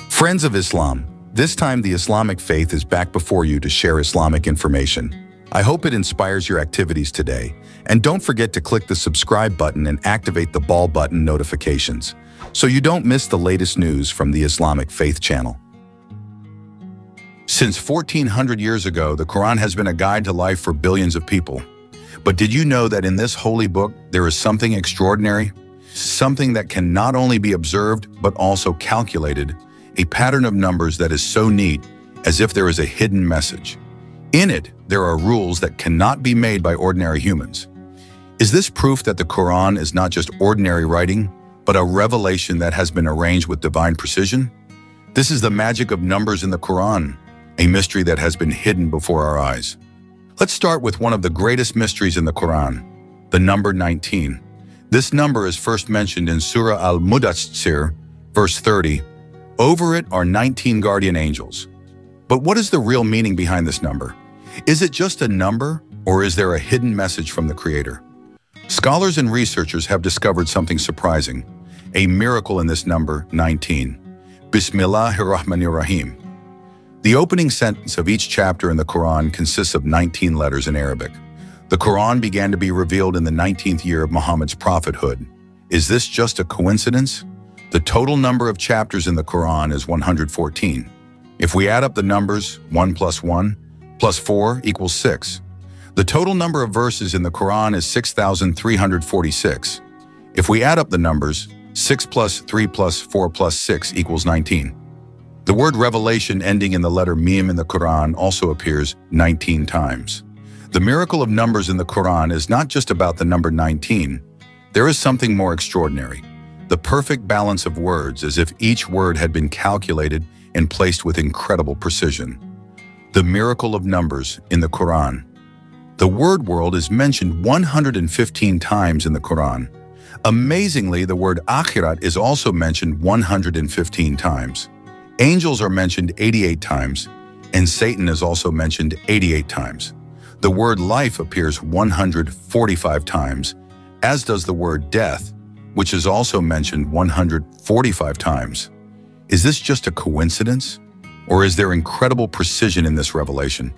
Friends of Islam, this time the Islamic faith is back before you to share Islamic information. I hope it inspires your activities today, and don't forget to click the subscribe button and activate the bell button notifications so you don't miss the latest news from the Islamic Faith channel. Since 1400 years ago, the Quran has been a guide to life for billions of people. But did you know that in this holy book there is something extraordinary? Something that can not only be observed but also calculated, a pattern of numbers that is so neat as if there is a hidden message. In it, there are rules that cannot be made by ordinary humans. Is this proof that the Quran is not just ordinary writing, but a revelation that has been arranged with divine precision? This is the magic of numbers in the Quran, a mystery that has been hidden before our eyes. Let's start with one of the greatest mysteries in the Quran, the number 19. This number is first mentioned in Surah Al-Mudaththir, verse 30. Over it are 19 guardian angels. But what is the real meaning behind this number? Is it just a number, or is there a hidden message from the Creator? Scholars and researchers have discovered something surprising, a miracle in this number 19. Bismillahirrahmanirrahim. The opening sentence of each chapter in the Quran consists of 19 letters in Arabic. The Quran began to be revealed in the 19th year of Muhammad's prophethood. Is this just a coincidence? The total number of chapters in the Quran is 114. If we add up the numbers 1 plus 1 plus 4 equals 6. The total number of verses in the Quran is 6,346. If we add up the numbers 6 plus 3 plus 4 plus 6 equals 19. The word revelation ending in the letter Mim in the Quran also appears 19 times. The miracle of numbers in the Quran is not just about the number 19. There is something more extraordinary. The perfect balance of words, as if each word had been calculated and placed with incredible precision. The miracle of numbers in the Quran. The word world is mentioned 115 times in the Quran. Amazingly, the word akhirat is also mentioned 115 times. Angels are mentioned 88 times, and Satan is also mentioned 88 times. The word life appears 145 times, as does the word death, which is also mentioned 145 times. Is this just a coincidence? Or is there incredible precision in this revelation?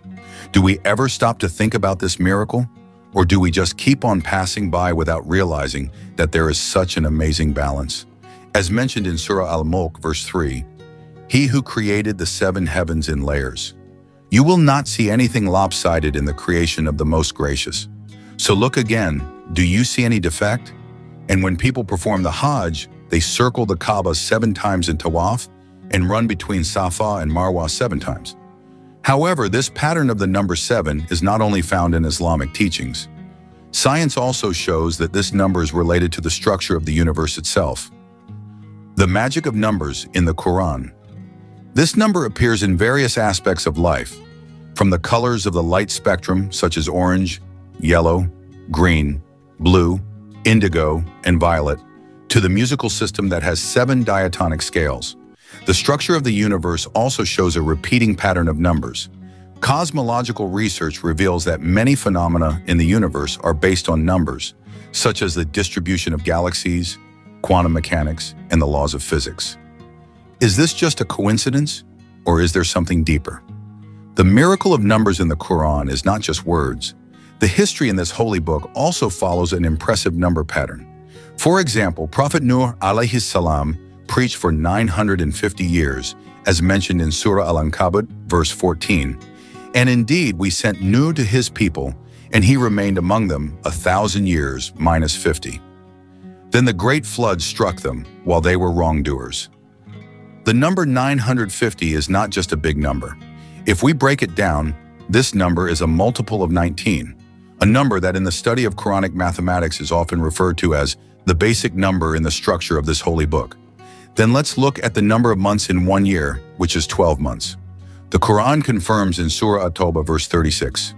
Do we ever stop to think about this miracle? Or do we just keep on passing by without realizing that there is such an amazing balance? As mentioned in Surah Al-Mulk, verse 3, He who created the 7 heavens in layers. You will not see anything lopsided in the creation of the Most Gracious. So look again, do you see any defect? And when people perform the Hajj, they circle the Kaaba 7 times in Tawaf and run between Safa and Marwa 7 times. However, this pattern of the number 7 is not only found in Islamic teachings. Science also shows that this number is related to the structure of the universe itself. The magic of numbers in the Quran. This number appears in various aspects of life, from the colors of the light spectrum such as orange, yellow, green, blue, indigo, and violet, to the musical system that has 7 diatonic scales. The structure of the universe also shows a repeating pattern of numbers. Cosmological research reveals that many phenomena in the universe are based on numbers, such as the distribution of galaxies, quantum mechanics, and the laws of physics. Is this just a coincidence, or is there something deeper? The miracle of numbers in the Quran is not just words. The history in this holy book also follows an impressive number pattern. For example, Prophet Nuh alayhi salam preached for 950 years, as mentioned in Surah Al-Ankabut, verse 14. And indeed, we sent Nuh to his people, and he remained among them 1,000 years minus 50. Then the great flood struck them while they were wrongdoers. The number 950 is not just a big number. If we break it down, this number is a multiple of 19, a number that in the study of Quranic mathematics is often referred to as the basic number in the structure of this holy book. Then let's look at the number of months in 1 year, which is 12 months. The Quran confirms in Surah At-Tawbah, verse 36,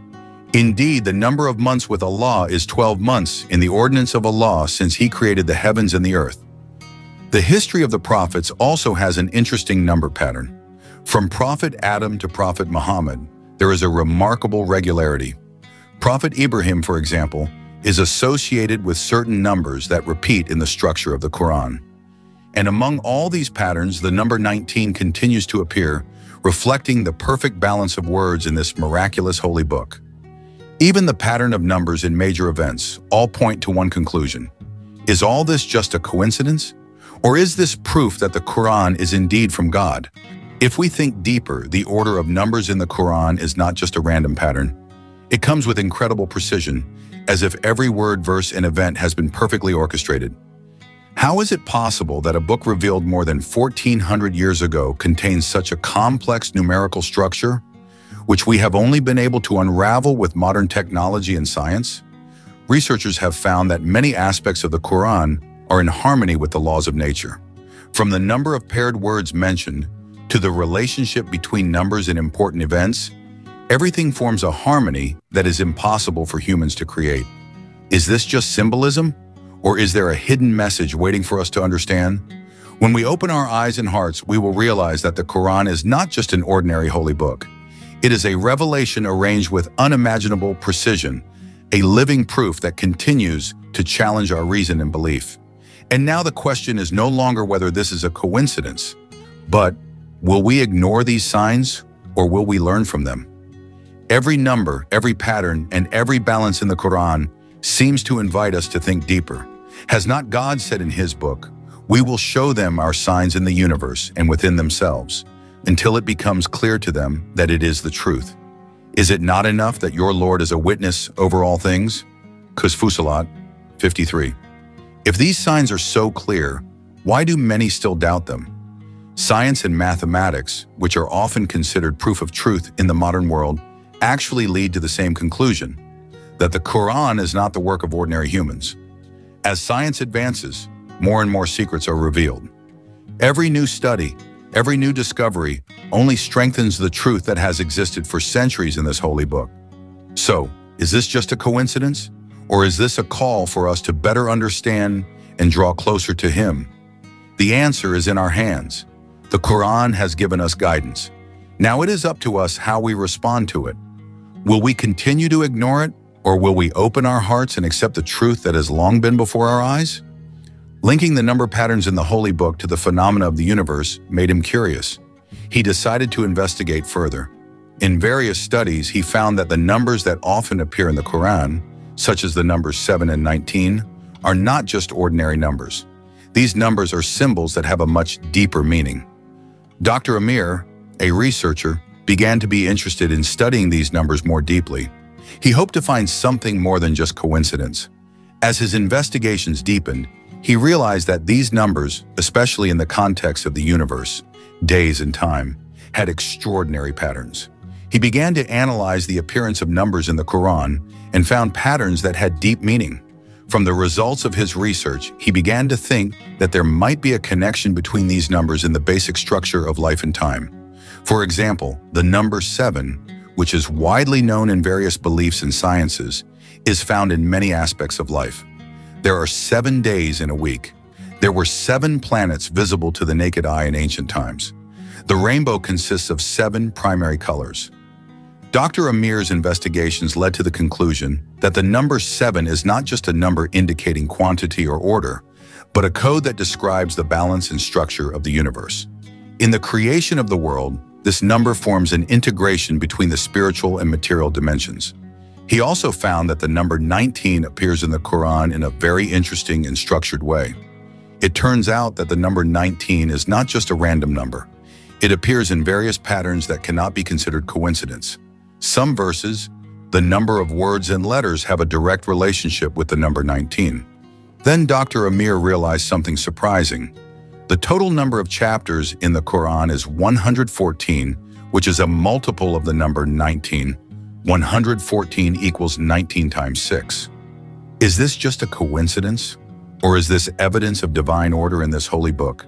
Indeed, the number of months with Allah is 12 months in the ordinance of Allah since He created the heavens and the earth. The history of the prophets also has an interesting number pattern. From Prophet Adam to Prophet Muhammad, there is a remarkable regularity. Prophet Ibrahim, for example, is associated with certain numbers that repeat in the structure of the Quran. And among all these patterns, the number 19 continues to appear, reflecting the perfect balance of words in this miraculous holy book. Even the pattern of numbers in major events all point to one conclusion. Is all this just a coincidence? Or is this proof that the Quran is indeed from God? If we think deeper, the order of numbers in the Quran is not just a random pattern. It comes with incredible precision, as if every word, verse, and event has been perfectly orchestrated. How is it possible that a book revealed more than 1,400 years ago contains such a complex numerical structure, which we have only been able to unravel with modern technology and science? Researchers have found that many aspects of the Quran are in harmony with the laws of nature. From the number of paired words mentioned to the relationship between numbers and important events, everything forms a harmony that is impossible for humans to create. Is this just symbolism? Or is there a hidden message waiting for us to understand? When we open our eyes and hearts, we will realize that the Quran is not just an ordinary holy book. It is a revelation arranged with unimaginable precision, a living proof that continues to challenge our reason and belief. And now the question is no longer whether this is a coincidence, but will we ignore these signs or will we learn from them? Every number, every pattern, and every balance in the Quran seems to invite us to think deeper. Has not God said in his book, "We will show them our signs in the universe and within themselves, until it becomes clear to them that it is the truth"? Is it not enough that your Lord is a witness over all things? Fussilat 53. If these signs are so clear, why do many still doubt them? Science and mathematics, which are often considered proof of truth in the modern world, actually lead to the same conclusion, that the Quran is not the work of ordinary humans. As science advances, more and more secrets are revealed. Every new study, every new discovery only strengthens the truth that has existed for centuries in this holy book. So, is this just a coincidence? Or is this a call for us to better understand and draw closer to Him? The answer is in our hands. The Quran has given us guidance. Now it is up to us how we respond to it. Will we continue to ignore it? Or will we open our hearts and accept the truth that has long been before our eyes? Linking the number patterns in the Holy Book to the phenomena of the universe made him curious. He decided to investigate further. In various studies, he found that the numbers that often appear in the Quran, such as the numbers 7 and 19, are not just ordinary numbers. These numbers are symbols that have a much deeper meaning. Dr. Amir, a researcher, began to be interested in studying these numbers more deeply. He hoped to find something more than just coincidence. As his investigations deepened, he realized that these numbers, especially in the context of the universe, days and time, had extraordinary patterns. He began to analyze the appearance of numbers in the Quran and found patterns that had deep meaning. From the results of his research, he began to think that there might be a connection between these numbers in the basic structure of life and time. For example, the number 7, which is widely known in various beliefs and sciences, is found in many aspects of life. There are 7 days in a week. There were 7 planets visible to the naked eye in ancient times. The rainbow consists of 7 primary colors. Dr. Amir's investigations led to the conclusion that the number 7 is not just a number indicating quantity or order, but a code that describes the balance and structure of the universe. In the creation of the world, this number forms an integration between the spiritual and material dimensions. He also found that the number 19 appears in the Quran in a very interesting and structured way. It turns out that the number 19 is not just a random number. It appears in various patterns that cannot be considered coincidence. Some verses, the number of words and letters have a direct relationship with the number 19. Then Dr. Amir realized something surprising. The total number of chapters in the Quran is 114, which is a multiple of the number 19. 114 equals 19 times 6. Is this just a coincidence? Or is this evidence of divine order in this holy book?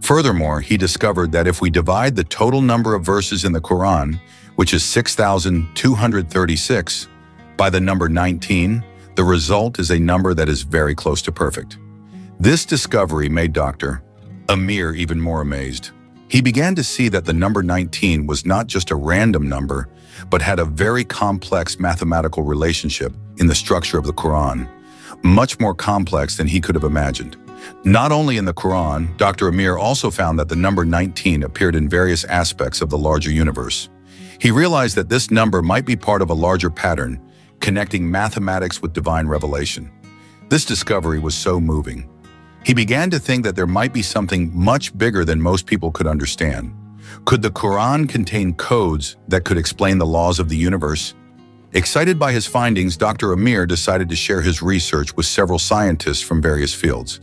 Furthermore, he discovered that if we divide the total number of verses in the Quran, which is 6,236, by the number 19, the result is a number that is very close to perfect. This discovery made Dr. Amir even more amazed. He began to see that the number 19 was not just a random number, but had a very complex mathematical relationship in the structure of the Quran, much more complex than he could have imagined. Not only in the Quran, Dr. Amir also found that the number 19 appeared in various aspects of the larger universe. He realized that this number might be part of a larger pattern, connecting mathematics with divine revelation. This discovery was so moving. He began to think that there might be something much bigger than most people could understand. Could the Quran contain codes that could explain the laws of the universe? Excited by his findings, Dr. Amir decided to share his research with several scientists from various fields.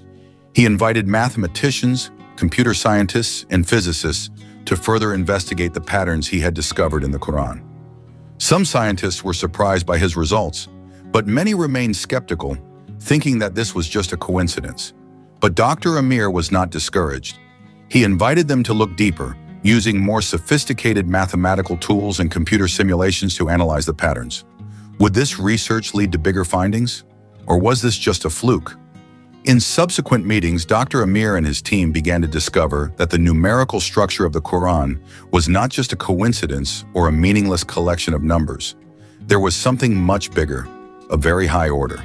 He invited mathematicians, computer scientists, and physicists to further investigate the patterns he had discovered in the Quran. Some scientists were surprised by his results, but many remained skeptical, thinking that this was just a coincidence. But Dr. Amir was not discouraged. He invited them to look deeper, using more sophisticated mathematical tools and computer simulations to analyze the patterns. Would this research lead to bigger findings? Or was this just a fluke? In subsequent meetings, Dr. Amir and his team began to discover that the numerical structure of the Quran was not just a coincidence or a meaningless collection of numbers. There was something much bigger, a very high order.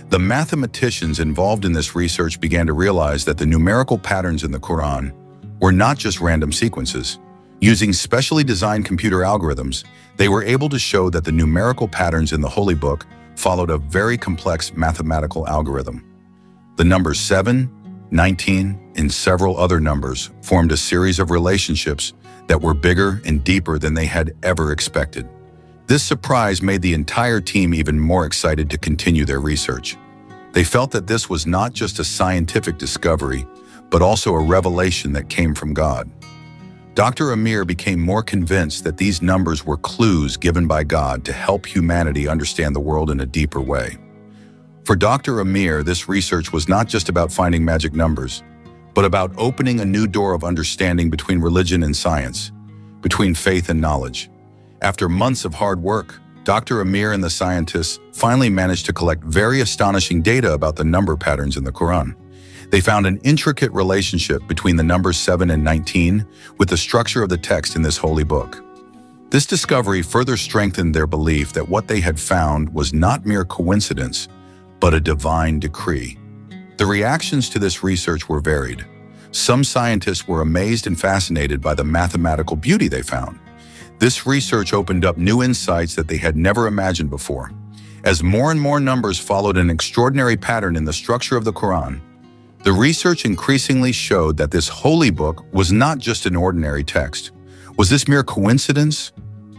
The mathematicians involved in this research began to realize that the numerical patterns in the Quran were not just random sequences. Using specially designed computer algorithms, they were able to show that the numerical patterns in the Holy Book followed a very complex mathematical algorithm. The numbers 7, 19, and several other numbers formed a series of relationships that were bigger and deeper than they had ever expected. This surprise made the entire team even more excited to continue their research. They felt that this was not just a scientific discovery, but also a revelation that came from God. Dr. Amir became more convinced that these numbers were clues given by God to help humanity understand the world in a deeper way. For Dr. Amir, this research was not just about finding magic numbers, but about opening a new door of understanding between religion and science, between faith and knowledge. After months of hard work, Dr. Amir and the scientists finally managed to collect very astonishing data about the number patterns in the Quran. They found an intricate relationship between the numbers 7 and 19 with the structure of the text in this holy book. This discovery further strengthened their belief that what they had found was not mere coincidence, but a divine decree. The reactions to this research were varied. Some scientists were amazed and fascinated by the mathematical beauty they found. This research opened up new insights that they had never imagined before. As more and more numbers followed an extraordinary pattern in the structure of the Quran, the research increasingly showed that this holy book was not just an ordinary text. Was this mere coincidence,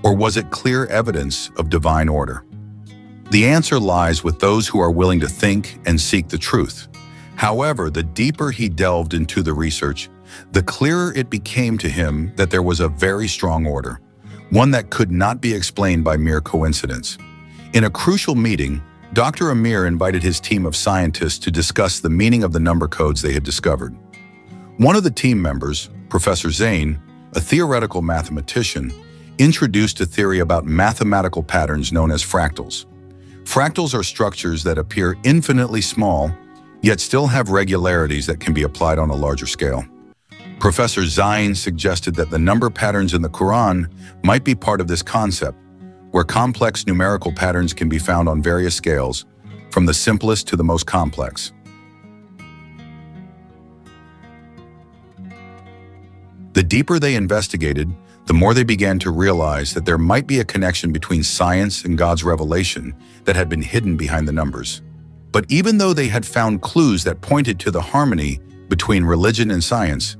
or was it clear evidence of divine order? The answer lies with those who are willing to think and seek the truth. However, the deeper he delved into the research, the clearer it became to him that there was a very strong order, one that could not be explained by mere coincidence. In a crucial meeting, Dr. Amir invited his team of scientists to discuss the meaning of the number codes they had discovered. One of the team members, Professor Zain, a theoretical mathematician, introduced a theory about mathematical patterns known as fractals. Fractals are structures that appear infinitely small, yet still have regularities that can be applied on a larger scale. Professor Zain suggested that the number patterns in the Quran might be part of this concept, where complex numerical patterns can be found on various scales, from the simplest to the most complex. The deeper they investigated, the more they began to realize that there might be a connection between science and God's revelation that had been hidden behind the numbers. But even though they had found clues that pointed to the harmony between religion and science,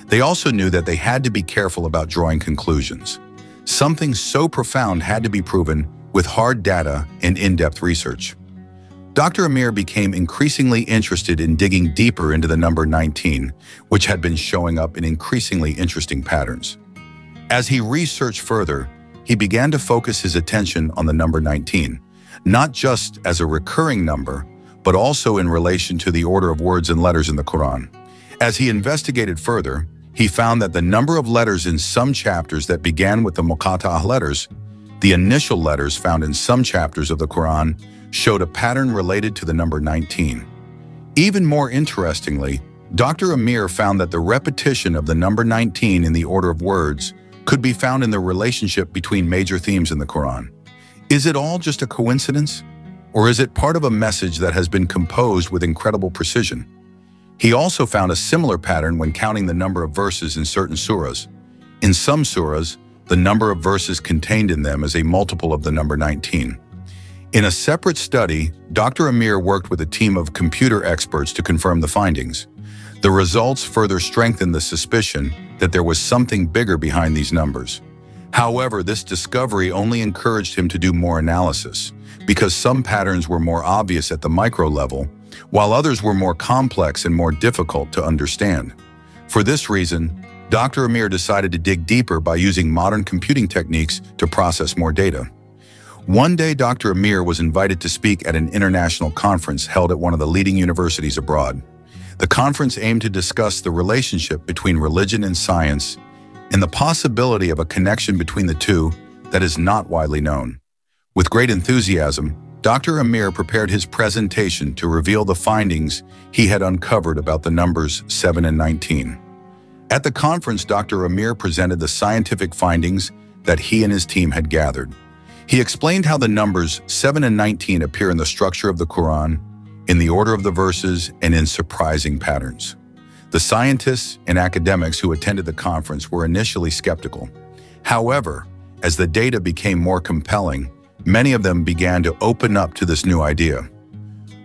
they also knew that they had to be careful about drawing conclusions. Something so profound had to be proven with hard data and in-depth research. Dr. Amir became increasingly interested in digging deeper into the number 19, which had been showing up in increasingly interesting patterns. As he researched further, he began to focus his attention on the number 19, not just as a recurring number, but also in relation to the order of words and letters in the Quran. As he investigated further, he found that the number of letters in some chapters that began with the Muqatta'ah letters, the initial letters found in some chapters of the Quran, showed a pattern related to the number 19. Even more interestingly, Dr. Amir found that the repetition of the number 19 in the order of words could be found in the relationship between major themes in the Quran. Is it all just a coincidence? Or is it part of a message that has been composed with incredible precision? He also found a similar pattern when counting the number of verses in certain surahs. In some surahs, the number of verses contained in them is a multiple of the number 19. In a separate study, Dr. Amir worked with a team of computer experts to confirm the findings. The results further strengthened the suspicion that there was something bigger behind these numbers. However, this discovery only encouraged him to do more analysis, because some patterns were more obvious at the micro level, while others were more complex and more difficult to understand. For this reason, Dr. Amir decided to dig deeper by using modern computing techniques to process more data. One day, Dr. Amir was invited to speak at an international conference held at one of the leading universities abroad. The conference aimed to discuss the relationship between religion and science and the possibility of a connection between the two that is not widely known. With great enthusiasm, Dr. Amir prepared his presentation to reveal the findings he had uncovered about the numbers 7 and 19. At the conference, Dr. Amir presented the scientific findings that he and his team had gathered. He explained how the numbers 7 and 19 appear in the structure of the Quran, in the order of the verses, and in surprising patterns. The scientists and academics who attended the conference were initially skeptical. However, as the data became more compelling, many of them began to open up to this new idea.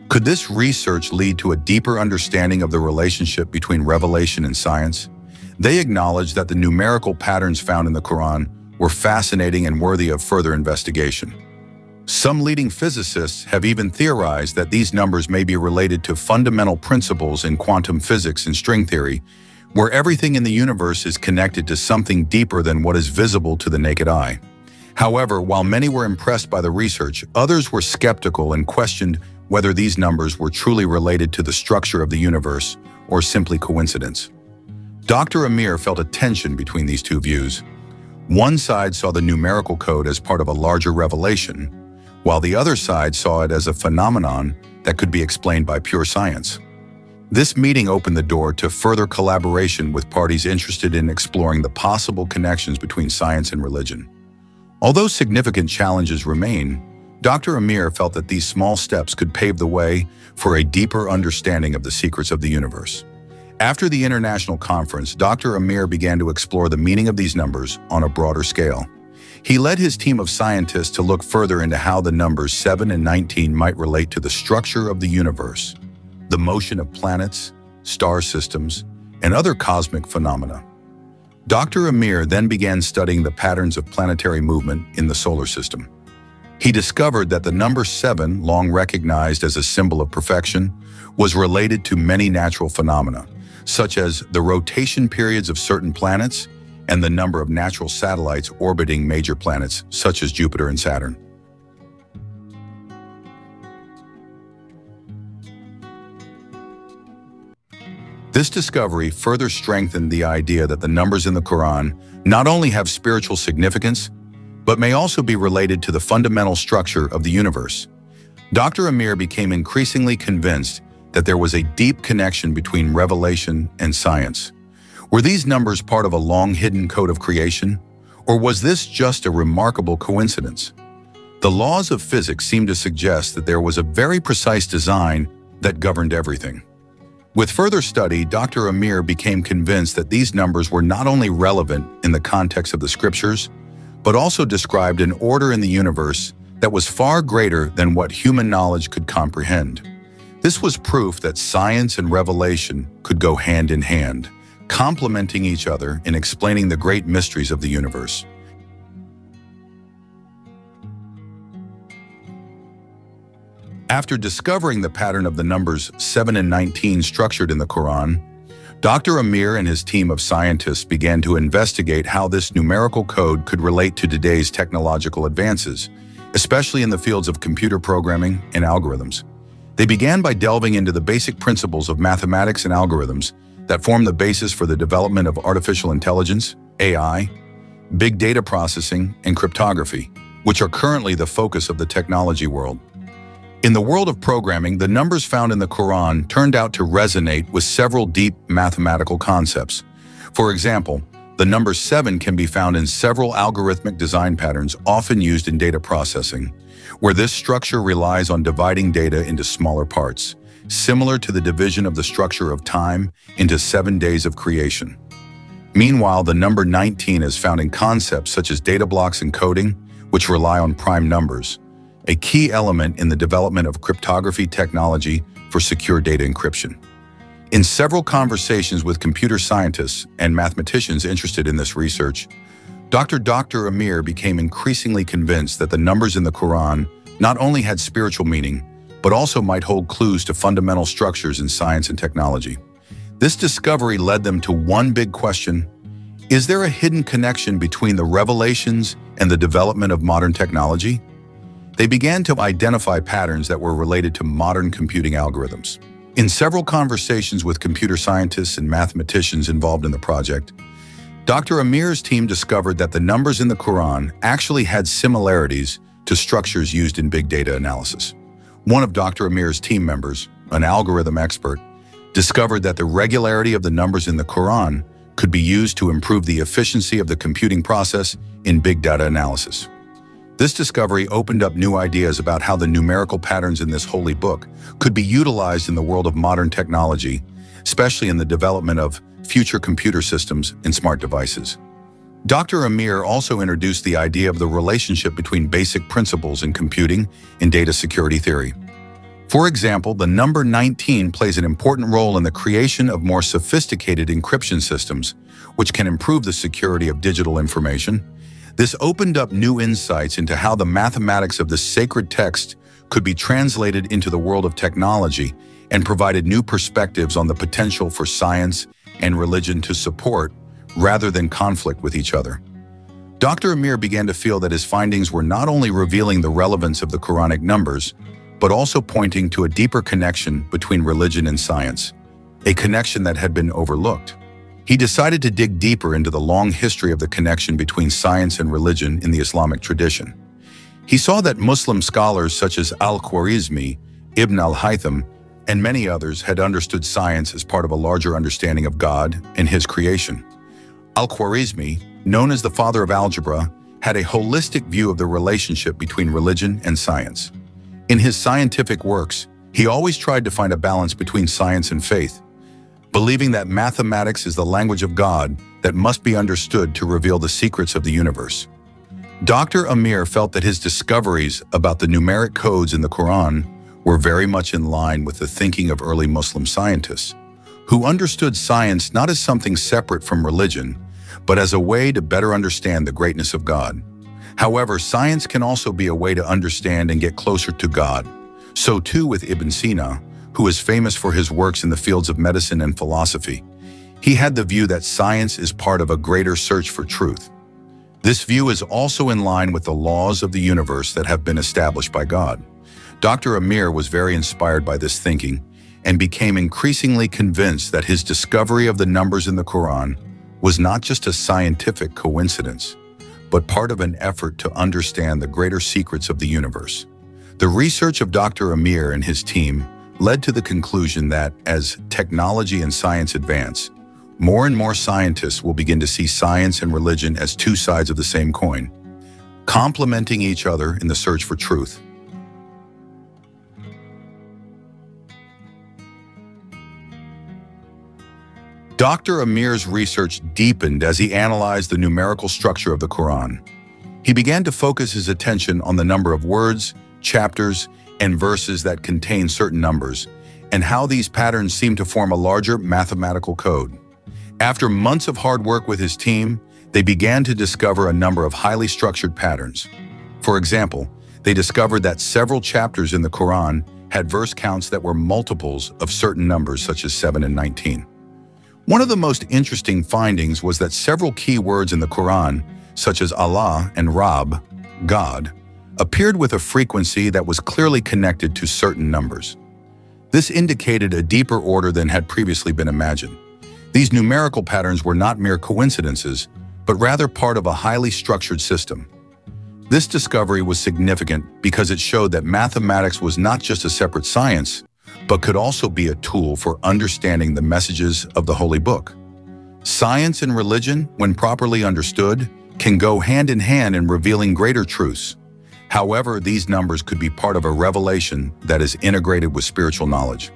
Could this research lead to a deeper understanding of the relationship between revelation and science? They acknowledged that the numerical patterns found in the Quran were fascinating and worthy of further investigation. Some leading physicists have even theorized that these numbers may be related to fundamental principles in quantum physics and string theory, where everything in the universe is connected to something deeper than what is visible to the naked eye. However, while many were impressed by the research, others were skeptical and questioned whether these numbers were truly related to the structure of the universe or simply coincidence. Dr. Amir felt a tension between these two views. One side saw the numerical code as part of a larger revelation, while the other side saw it as a phenomenon that could be explained by pure science. This meeting opened the door to further collaboration with parties interested in exploring the possible connections between science and religion. Although significant challenges remain, Dr. Amir felt that these small steps could pave the way for a deeper understanding of the secrets of the universe. After the international conference, Dr. Amir began to explore the meaning of these numbers on a broader scale. He led his team of scientists to look further into how the numbers 7 and 19 might relate to the structure of the universe, the motion of planets, star systems, and other cosmic phenomena. Dr. Amir then began studying the patterns of planetary movement in the solar system. He discovered that the number 7, long recognized as a symbol of perfection, was related to many natural phenomena, such as the rotation periods of certain planets and the number of natural satellites orbiting major planets such as Jupiter and Saturn. This discovery further strengthened the idea that the numbers in the Quran not only have spiritual significance, but may also be related to the fundamental structure of the universe. Dr. Amir became increasingly convinced that there was a deep connection between revelation and science. Were these numbers part of a long-hidden code of creation, or was this just a remarkable coincidence? The laws of physics seem to suggest that there was a very precise design that governed everything. With further study, Dr. Amir became convinced that these numbers were not only relevant in the context of the scriptures, but also described an order in the universe that was far greater than what human knowledge could comprehend. This was proof that science and revelation could go hand in hand, complementing each other in explaining the great mysteries of the universe. After discovering the pattern of the numbers 7 and 19 structured in the Quran, Dr. Amir and his team of scientists began to investigate how this numerical code could relate to today's technological advances, especially in the fields of computer programming and algorithms. They began by delving into the basic principles of mathematics and algorithms that form the basis for the development of artificial intelligence, AI, big data processing, and cryptography, which are currently the focus of the technology world. In the world of programming, the numbers found in the Quran turned out to resonate with several deep mathematical concepts. For example, the number 7 can be found in several algorithmic design patterns often used in data processing, where this structure relies on dividing data into smaller parts, similar to the division of the structure of time into 7 days of creation. Meanwhile, the number 19 is found in concepts such as data blocks and coding, which rely on prime numbers, a key element in the development of cryptography technology for secure data encryption. In several conversations with computer scientists and mathematicians interested in this research, Dr. Amir became increasingly convinced that the numbers in the Quran not only had spiritual meaning, but also might hold clues to fundamental structures in science and technology. This discovery led them to one big question: is there a hidden connection between the revelations and the development of modern technology? They began to identify patterns that were related to modern computing algorithms. In several conversations with computer scientists and mathematicians involved in the project, Dr. Amir's team discovered that the numbers in the Quran actually had similarities to structures used in big data analysis. One of Dr. Amir's team members, an algorithm expert, discovered that the regularity of the numbers in the Quran could be used to improve the efficiency of the computing process in big data analysis. This discovery opened up new ideas about how the numerical patterns in this holy book could be utilized in the world of modern technology, especially in the development of future computer systems and smart devices. Dr. Amir also introduced the idea of the relationship between basic principles in computing and data security theory. For example, the number 19 plays an important role in the creation of more sophisticated encryption systems, which can improve the security of digital information. This opened up new insights into how the mathematics of the sacred text could be translated into the world of technology and provided new perspectives on the potential for science and religion to support rather than conflict with each other. Dr. Amir began to feel that his findings were not only revealing the relevance of the Quranic numbers, but also pointing to a deeper connection between religion and science, a connection that had been overlooked. He decided to dig deeper into the long history of the connection between science and religion in the Islamic tradition. He saw that Muslim scholars such as Al-Khwarizmi, Ibn al-Haytham, and many others had understood science as part of a larger understanding of God and His creation. Al-Khwarizmi, known as the father of algebra, had a holistic view of the relationship between religion and science. In his scientific works, he always tried to find a balance between science and faith, believing that mathematics is the language of God that must be understood to reveal the secrets of the universe. Dr. Amir felt that his discoveries about the numeric codes in the Quran were very much in line with the thinking of early Muslim scientists, who understood science not as something separate from religion, but as a way to better understand the greatness of God. However, science can also be a way to understand and get closer to God. So too with Ibn Sina, who is famous for his works in the fields of medicine and philosophy. He had the view that science is part of a greater search for truth. This view is also in line with the laws of the universe that have been established by God. Dr. Amir was very inspired by this thinking and became increasingly convinced that his discovery of the numbers in the Quran was not just a scientific coincidence, but part of an effort to understand the greater secrets of the universe. The research of Dr. Amir and his team led to the conclusion that as technology and science advance, more and more scientists will begin to see science and religion as two sides of the same coin, complementing each other in the search for truth. Dr. Amir's research deepened as he analyzed the numerical structure of the Quran. He began to focus his attention on the number of words, chapters, and verses that contain certain numbers, and how these patterns seem to form a larger mathematical code. After months of hard work with his team, they began to discover a number of highly structured patterns. For example, they discovered that several chapters in the Quran had verse counts that were multiples of certain numbers such as 7 and 19. One of the most interesting findings was that several key words in the Quran, such as Allah and Rabb, God, appeared with a frequency that was clearly connected to certain numbers. This indicated a deeper order than had previously been imagined. These numerical patterns were not mere coincidences, but rather part of a highly structured system. This discovery was significant because it showed that mathematics was not just a separate science, but could also be a tool for understanding the messages of the Holy Book. Science and religion, when properly understood, can go hand in hand in revealing greater truths. However, these numbers could be part of a revelation that is integrated with spiritual knowledge.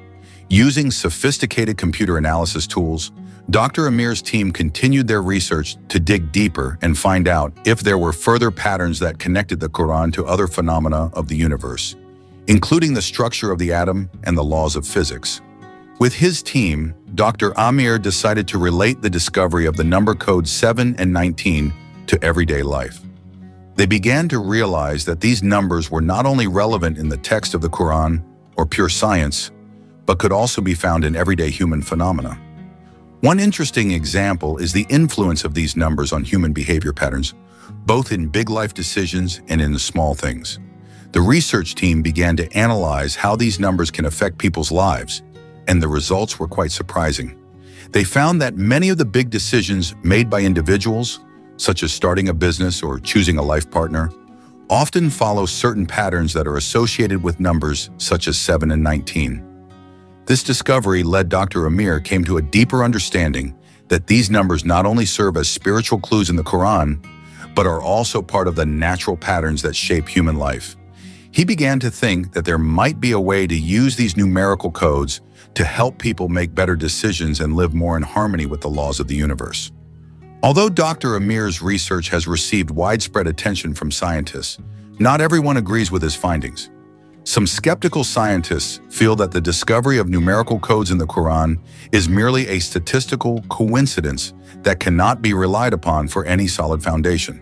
Using sophisticated computer analysis tools, Dr. Amir's team continued their research to dig deeper and find out if there were further patterns that connected the Quran to other phenomena of the universe, including the structure of the atom and the laws of physics. With his team, Dr. Amir decided to relate the discovery of the number codes 7 and 19 to everyday life. They began to realize that these numbers were not only relevant in the text of the Quran or pure science, but could also be found in everyday human phenomena. One interesting example is the influence of these numbers on human behavior patterns, both in big life decisions and in the small things. The research team began to analyze how these numbers can affect people's lives, and the results were quite surprising. They found that many of the big decisions made by individuals, such as starting a business or choosing a life partner, often follow certain patterns that are associated with numbers such as 7 and 19. This discovery led Dr. Amir came to a deeper understanding that these numbers not only serve as spiritual clues in the Quran, but are also part of the natural patterns that shape human life. He began to think that there might be a way to use these numerical codes to help people make better decisions and live more in harmony with the laws of the universe. Although Dr. Amir's research has received widespread attention from scientists, not everyone agrees with his findings. Some skeptical scientists feel that the discovery of numerical codes in the Quran is merely a statistical coincidence that cannot be relied upon for any solid foundation.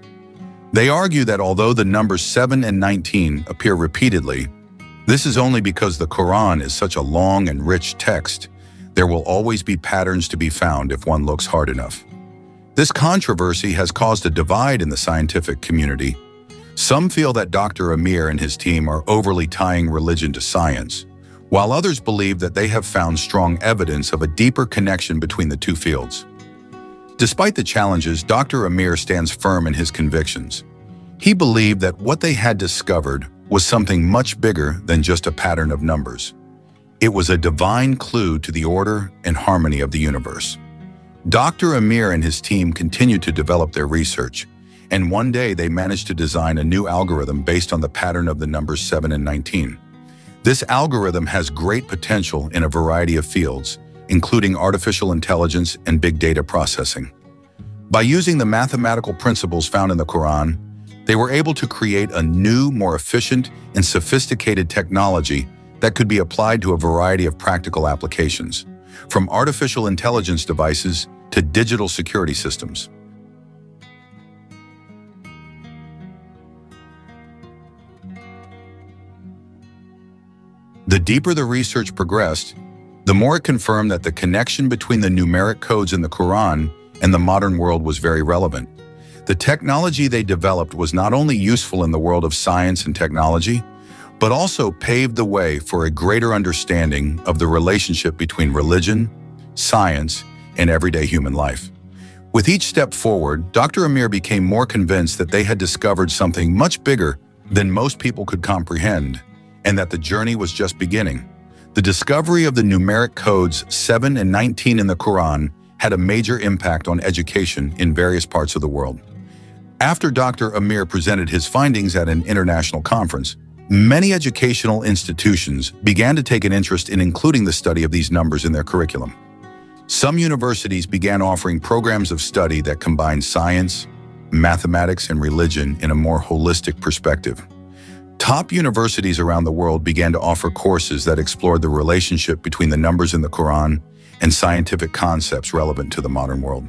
They argue that although the numbers 7 and 19 appear repeatedly, this is only because the Quran is such a long and rich text. There will always be patterns to be found if one looks hard enough. This controversy has caused a divide in the scientific community. Some feel that Dr. Amir and his team are overly tying religion to science, while others believe that they have found strong evidence of a deeper connection between the two fields. Despite the challenges, Dr. Amir stands firm in his convictions. He believed that what they had discovered was something much bigger than just a pattern of numbers. It was a divine clue to the order and harmony of the universe. Dr. Amir and his team continued to develop their research, and one day they managed to design a new algorithm based on the pattern of the numbers 7 and 19. This algorithm has great potential in a variety of fields, including artificial intelligence and big data processing. By using the mathematical principles found in the Quran, they were able to create a new, more efficient and sophisticated technology that could be applied to a variety of practical applications, from artificial intelligence devices to digital security systems. The deeper the research progressed, the more it confirmed that the connection between the numeric codes in the Quran and the modern world was very relevant. The technology they developed was not only useful in the world of science and technology, but also paved the way for a greater understanding of the relationship between religion, science, and everyday human life. With each step forward, Dr. Amir became more convinced that they had discovered something much bigger than most people could comprehend, and that the journey was just beginning. The discovery of the numeric codes 7 and 19 in the Quran had a major impact on education in various parts of the world. After Dr. Amir presented his findings at an international conference, many educational institutions began to take an interest in including the study of these numbers in their curriculum. Some universities began offering programs of study that combined science, mathematics, and religion in a more holistic perspective. Top universities around the world began to offer courses that explored the relationship between the numbers in the Quran and scientific concepts relevant to the modern world.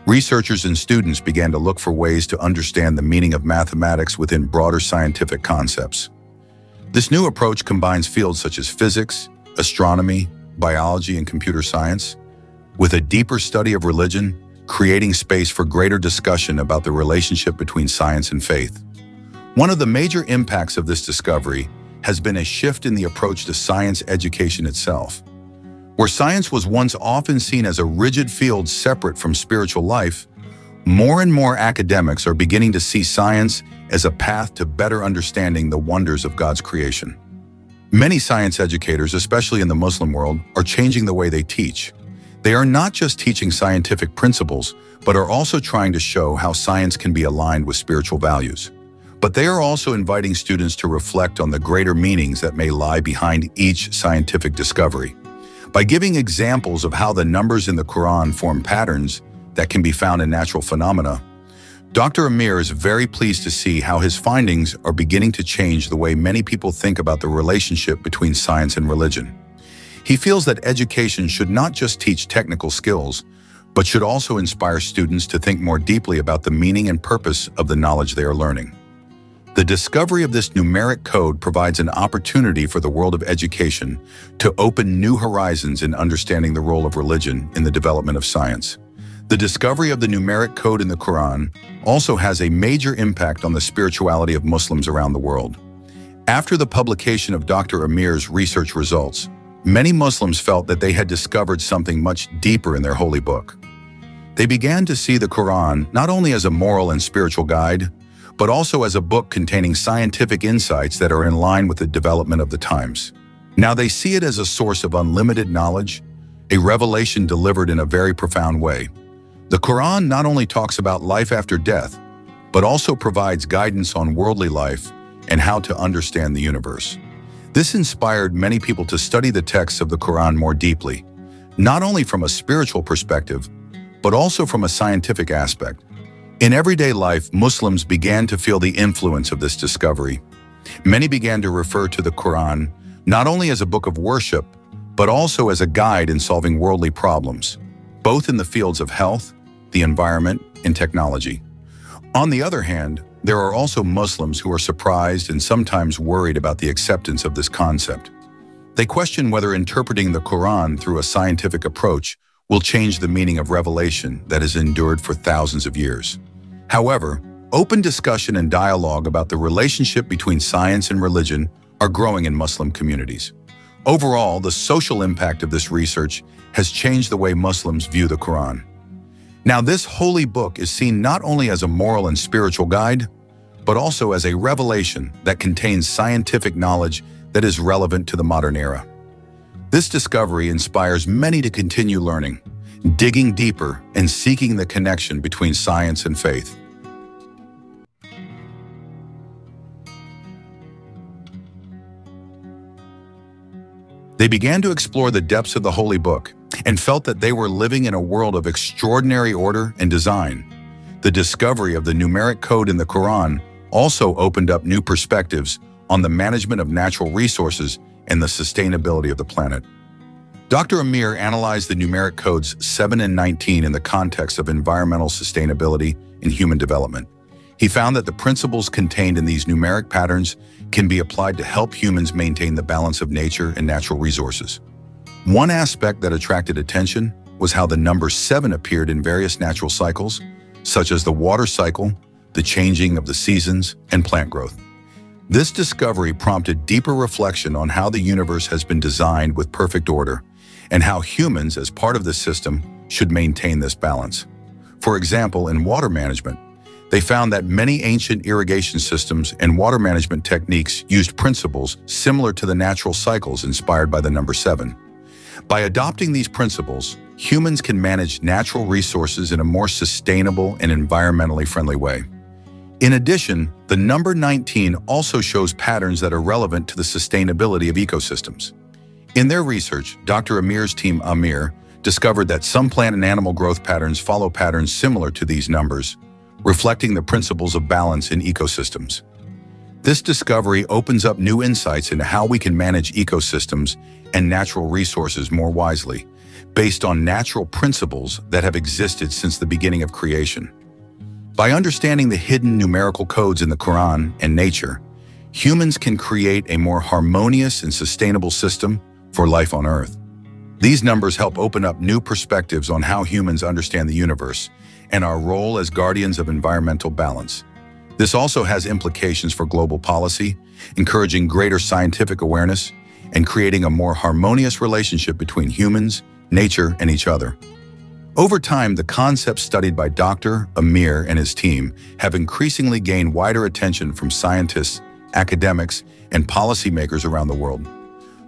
Researchers and students began to look for ways to understand the meaning of mathematics within broader scientific concepts. This new approach combines fields such as physics, astronomy, biology, and computer science, with a deeper study of religion, creating space for greater discussion about the relationship between science and faith. One of the major impacts of this discovery has been a shift in the approach to science education itself. Where science was once often seen as a rigid field separate from spiritual life, more and more academics are beginning to see science as a path to better understanding the wonders of God's creation. Many science educators, especially in the Muslim world, are changing the way they teach. They are not just teaching scientific principles, but are also trying to show how science can be aligned with spiritual values. But they are also inviting students to reflect on the greater meanings that may lie behind each scientific discovery. By giving examples of how the numbers in the Quran form patterns that can be found in natural phenomena, Dr. Amir is very pleased to see how his findings are beginning to change the way many people think about the relationship between science and religion. He feels that education should not just teach technical skills, but should also inspire students to think more deeply about the meaning and purpose of the knowledge they are learning. The discovery of this numeric code provides an opportunity for the world of education to open new horizons in understanding the role of religion in the development of science. The discovery of the numeric code in the Quran also has a major impact on the spirituality of Muslims around the world. After the publication of Dr. Amir's research results, many Muslims felt that they had discovered something much deeper in their holy book. They began to see the Quran not only as a moral and spiritual guide, but also as a book containing scientific insights that are in line with the development of the times. Now they see it as a source of unlimited knowledge, a revelation delivered in a very profound way. The Quran not only talks about life after death, but also provides guidance on worldly life and how to understand the universe. This inspired many people to study the texts of the Quran more deeply, not only from a spiritual perspective, but also from a scientific aspect. In everyday life, Muslims began to feel the influence of this discovery. Many began to refer to the Quran not only as a book of worship, but also as a guide in solving worldly problems, both in the fields of health, the environment, and technology. On the other hand, there are also Muslims who are surprised and sometimes worried about the acceptance of this concept. They question whether interpreting the Quran through a scientific approach will change the meaning of revelation that has endured for thousands of years. However, open discussion and dialogue about the relationship between science and religion are growing in Muslim communities. Overall, the social impact of this research has changed the way Muslims view the Quran. Now, this holy book is seen not only as a moral and spiritual guide, but also as a revelation that contains scientific knowledge that is relevant to the modern era. This discovery inspires many to continue learning, digging deeper, and seeking the connection between science and faith. They began to explore the depths of the holy book and felt that they were living in a world of extraordinary order and design. The discovery of the numeric code in the Quran also opened up new perspectives on the management of natural resources and the sustainability of the planet. Dr. Amir analyzed the numeric codes 7 and 19 in the context of environmental sustainability and human development. He found that the principles contained in these numeric patterns can be applied to help humans maintain the balance of nature and natural resources. One aspect that attracted attention was how the number 7 appeared in various natural cycles, such as the water cycle, the changing of the seasons, and plant growth. This discovery prompted deeper reflection on how the universe has been designed with perfect order, and how humans, as part of this system, should maintain this balance. For example, in water management, they found that many ancient irrigation systems and water management techniques used principles similar to the natural cycles inspired by the number 7. By adopting these principles, humans can manage natural resources in a more sustainable and environmentally friendly way. In addition, the number 19 also shows patterns that are relevant to the sustainability of ecosystems. In their research, Dr. Amir's team discovered that some plant and animal growth patterns follow patterns similar to these numbers, reflecting the principles of balance in ecosystems. This discovery opens up new insights into how we can manage ecosystems and natural resources more wisely, based on natural principles that have existed since the beginning of creation. By understanding the hidden numerical codes in the Quran and nature, humans can create a more harmonious and sustainable system for life on Earth. These numbers help open up new perspectives on how humans understand the universe and our role as guardians of environmental balance. This also has implications for global policy, encouraging greater scientific awareness and creating a more harmonious relationship between humans, nature, and each other. Over time, the concepts studied by Dr. Amir and his team have increasingly gained wider attention from scientists, academics, and policymakers around the world.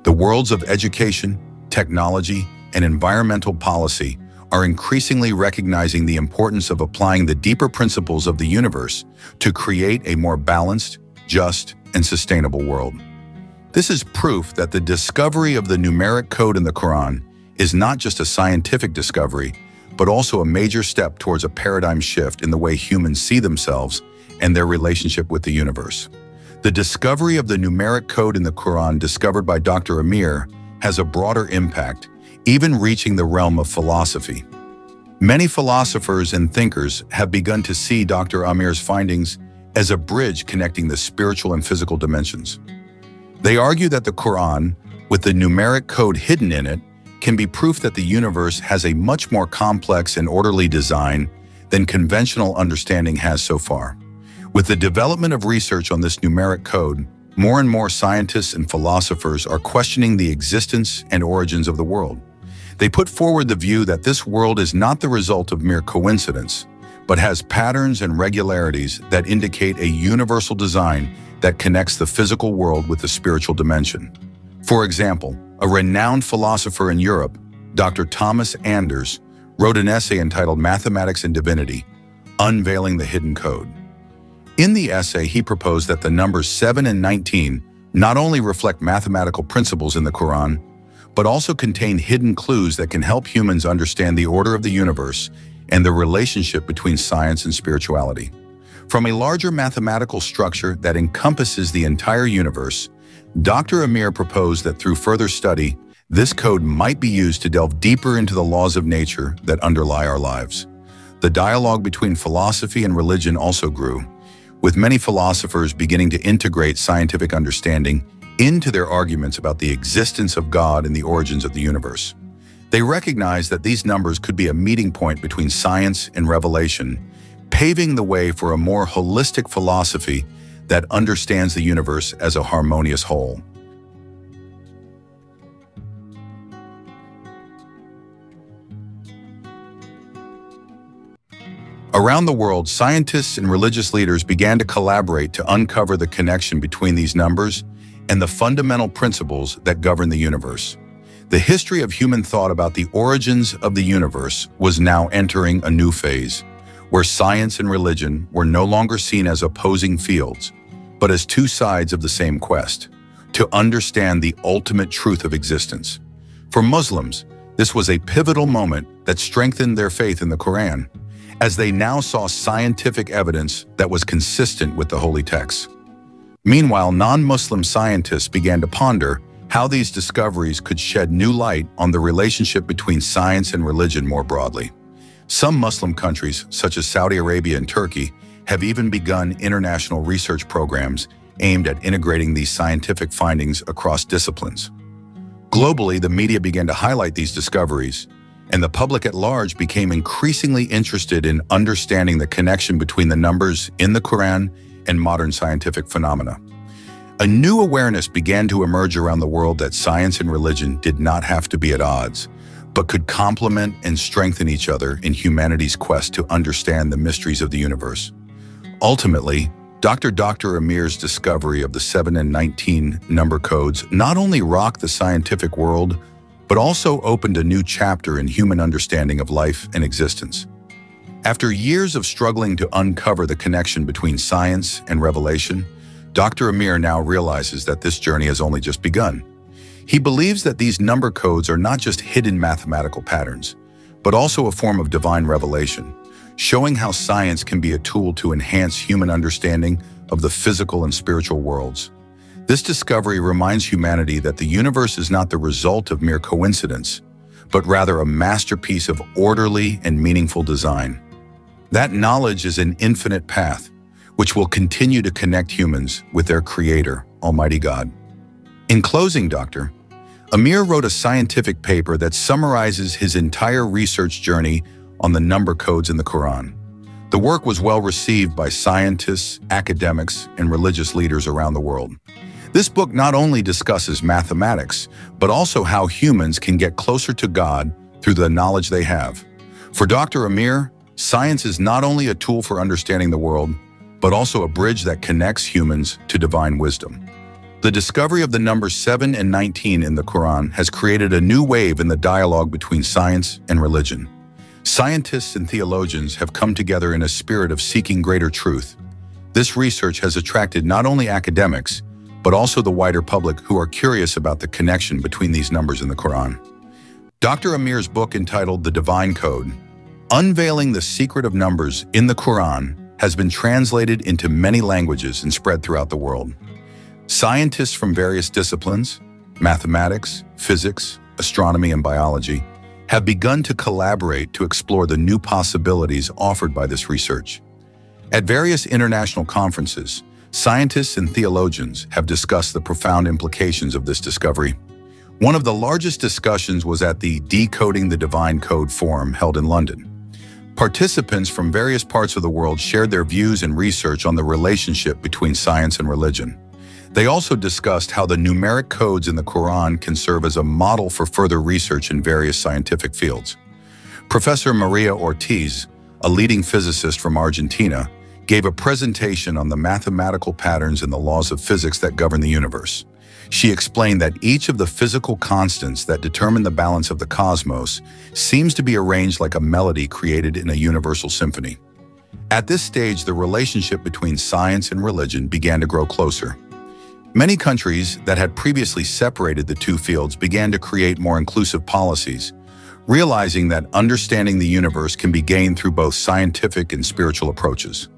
The worlds of education, technology, and environmental policy are increasingly recognizing the importance of applying the deeper principles of the universe to create a more balanced, just, and sustainable world. This is proof that the discovery of the numeric code in the Quran is not just a scientific discovery, but also a major step towards a paradigm shift in the way humans see themselves and their relationship with the universe. The discovery of the numeric code in the Quran discovered by Dr. Amir has a broader impact, even reaching the realm of philosophy. Many philosophers and thinkers have begun to see Dr. Amir's findings as a bridge connecting the spiritual and physical dimensions. They argue that the Quran, with the numeric code hidden in it, can be proof that the universe has a much more complex and orderly design than conventional understanding has so far. With the development of research on this numeric code, more and more scientists and philosophers are questioning the existence and origins of the world. They put forward the view that this world is not the result of mere coincidence, but has patterns and regularities that indicate a universal design that connects the physical world with the spiritual dimension. For example, a renowned philosopher in Europe, Dr. Thomas Anders, wrote an essay entitled Mathematics and Divinity, Unveiling the Hidden Code. In the essay, he proposed that the numbers 7 and 19 not only reflect mathematical principles in the Quran, but also contain hidden clues that can help humans understand the order of the universe and the relationship between science and spirituality. From a larger mathematical structure that encompasses the entire universe, Dr. Amir proposed that through further study, this code might be used to delve deeper into the laws of nature that underlie our lives. The dialogue between philosophy and religion also grew, with many philosophers beginning to integrate scientific understanding into their arguments about the existence of God and the origins of the universe. They recognized that these numbers could be a meeting point between science and revelation, paving the way for a more holistic philosophy that understands the universe as a harmonious whole. Around the world, scientists and religious leaders began to collaborate to uncover the connection between these numbers and the fundamental principles that govern the universe. The history of human thought about the origins of the universe was now entering a new phase, where science and religion were no longer seen as opposing fields, but as two sides of the same quest, to understand the ultimate truth of existence. For Muslims, this was a pivotal moment that strengthened their faith in the Quran, as they now saw scientific evidence that was consistent with the holy texts. Meanwhile, non-Muslim scientists began to ponder how these discoveries could shed new light on the relationship between science and religion more broadly. Some Muslim countries, such as Saudi Arabia and Turkey, have even begun international research programs aimed at integrating these scientific findings across disciplines. Globally, the media began to highlight these discoveries, and the public at large became increasingly interested in understanding the connection between the numbers in the Quran and modern scientific phenomena. A new awareness began to emerge around the world that science and religion did not have to be at odds, but could complement and strengthen each other in humanity's quest to understand the mysteries of the universe. Ultimately, Dr. Amir's discovery of the 7 and 19 number codes not only rocked the scientific world, but also opened a new chapter in human understanding of life and existence. After years of struggling to uncover the connection between science and revelation, Dr. Amir now realizes that this journey has only just begun. He believes that these number codes are not just hidden mathematical patterns, but also a form of divine revelation, showing how science can be a tool to enhance human understanding of the physical and spiritual worlds. This discovery reminds humanity that the universe is not the result of mere coincidence, but rather a masterpiece of orderly and meaningful design. That knowledge is an infinite path, which will continue to connect humans with their Creator, Almighty God. In closing, Dr. Amir wrote a scientific paper that summarizes his entire research journey on the number codes in the Quran. The work was well received by scientists, academics, and religious leaders around the world. This book not only discusses mathematics, but also how humans can get closer to God through the knowledge they have. For Dr. Amir, science is not only a tool for understanding the world, but also a bridge that connects humans to divine wisdom. The discovery of the numbers 7 and 19 in the Quran has created a new wave in the dialogue between science and religion. Scientists and theologians have come together in a spirit of seeking greater truth. This research has attracted not only academics, but also the wider public who are curious about the connection between these numbers in the Quran. Dr. Amir's book entitled The Divine Code, Unveiling the Secret of Numbers in the Quran, has been translated into many languages and spread throughout the world. Scientists from various disciplines, mathematics, physics, astronomy, and biology, have begun to collaborate to explore the new possibilities offered by this research. At various international conferences, scientists and theologians have discussed the profound implications of this discovery. One of the largest discussions was at the Decoding the Divine Code Forum held in London. Participants from various parts of the world shared their views and research on the relationship between science and religion. They also discussed how the numeric codes in the Quran can serve as a model for further research in various scientific fields. Professor Maria Ortiz, a leading physicist from Argentina, gave a presentation on the mathematical patterns and the laws of physics that govern the universe. She explained that each of the physical constants that determine the balance of the cosmos seems to be arranged like a melody created in a universal symphony. At this stage, the relationship between science and religion began to grow closer. Many countries that had previously separated the two fields began to create more inclusive policies, realizing that understanding the universe can be gained through both scientific and spiritual approaches.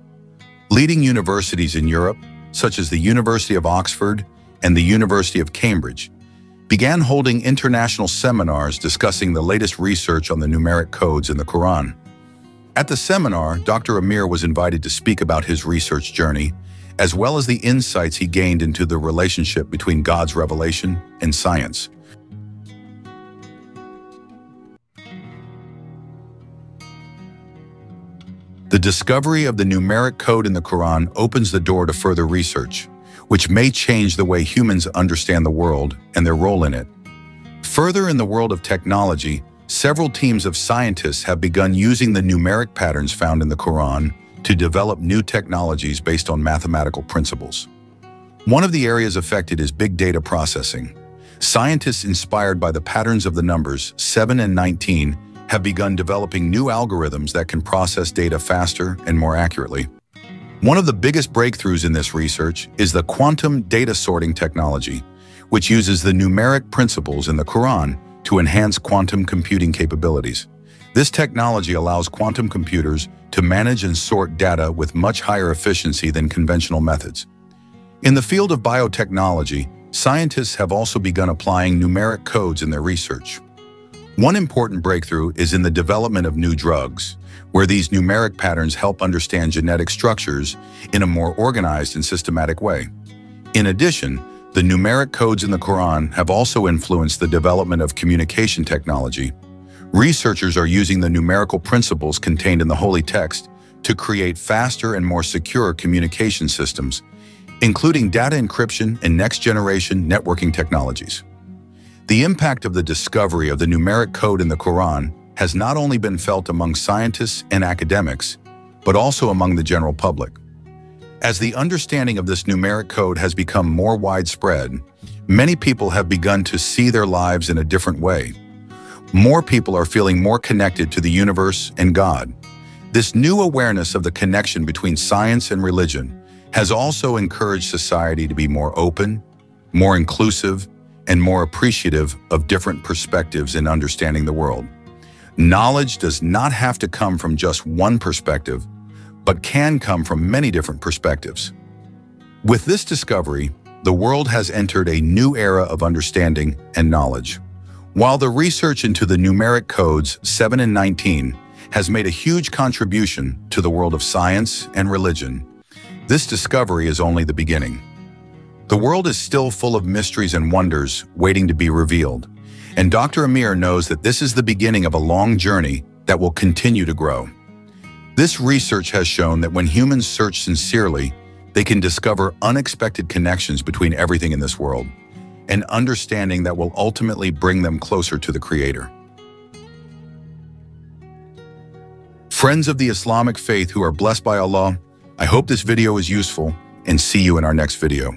Leading universities in Europe, such as the University of Oxford and the University of Cambridge, began holding international seminars discussing the latest research on the numeric codes in the Quran. At the seminar, Dr. Amir was invited to speak about his research journey, as well as the insights he gained into the relationship between God's revelation and science. The discovery of the numeric code in the Quran opens the door to further research, which may change the way humans understand the world and their role in it. Further, in the world of technology, several teams of scientists have begun using the numeric patterns found in the Quran to develop new technologies based on mathematical principles. One of the areas affected is big data processing. Scientists inspired by the patterns of the numbers 7 and 19 have begun developing new algorithms that can process data faster and more accurately. One of the biggest breakthroughs in this research is the quantum data sorting technology, which uses the numeric principles in the Quran to enhance quantum computing capabilities. This technology allows quantum computers to manage and sort data with much higher efficiency than conventional methods. In the field of biotechnology, scientists have also begun applying numeric codes in their research. One important breakthrough is in the development of new drugs, where these numeric patterns help understand genetic structures in a more organized and systematic way. In addition, the numeric codes in the Quran have also influenced the development of communication technology. Researchers are using the numerical principles contained in the holy text to create faster and more secure communication systems, including data encryption and next-generation networking technologies. The impact of the discovery of the numeric code in the Quran has not only been felt among scientists and academics, but also among the general public. As the understanding of this numeric code has become more widespread, many people have begun to see their lives in a different way. More people are feeling more connected to the universe and God. This new awareness of the connection between science and religion has also encouraged society to be more open, more inclusive, and more appreciative of different perspectives in understanding the world. Knowledge does not have to come from just one perspective, but can come from many different perspectives. With this discovery, the world has entered a new era of understanding and knowledge. While the research into the numeric codes 7 and 19 has made a huge contribution to the world of science and religion, this discovery is only the beginning. The world is still full of mysteries and wonders waiting to be revealed, and Dr. Amir knows that this is the beginning of a long journey that will continue to grow. This research has shown that when humans search sincerely, they can discover unexpected connections between everything in this world, an understanding that will ultimately bring them closer to the Creator. Friends of the Islamic faith who are blessed by Allah, I hope this video is useful and see you in our next video.